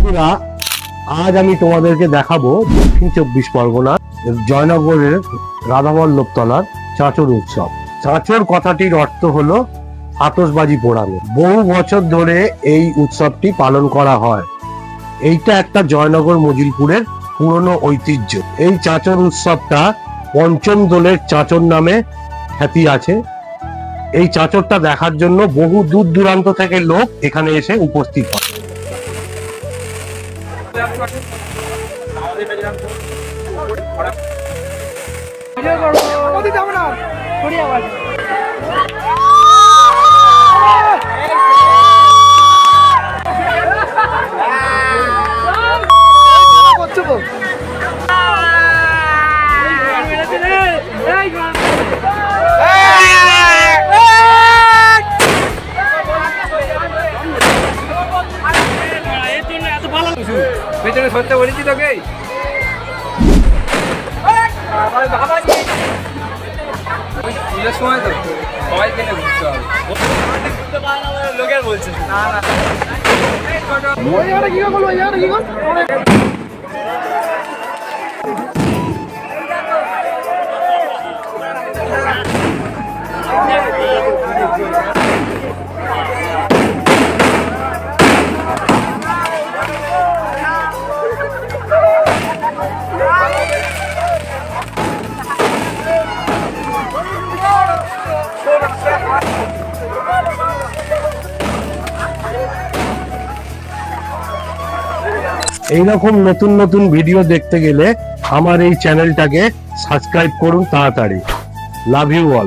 বন্ধুরা, আজ আমি তোমাদেরকে দেখাবো দক্ষিণ 24 পরগনা জয়নগরের রাধাবল্লভতলার চাঁচর উৎসব। চাঁচর কথাটির অর্থ হলো আতশবাজি পোড়ানো। বহু বছর ধরে এই উৎসবটি পালন করা হয়। এইটা একটা জয়নগর মজিলপুরের পুরনো ঐতিহ্য। এই চাঁচর উৎসবটা পঞ্চম দোলের চাঁচর নামে খ্যাতি আছে। এই চাঁচরটা দেখার জন্য বহু দূর দূরান্ত থেকে লোক এখানে এসে উপস্থিত হয়। পেছনে সত্যি বলেছি তোকে সময় তো সবাই কেনে ঘুরতে হবে লোকের বলছে না এইরকম নতুন নতুন ভিডিও দেখতে গেলে আমার এই চ্যানেলটাকে সাবস্ক্রাইব করুন তাড়াতাড়ি। Love you all.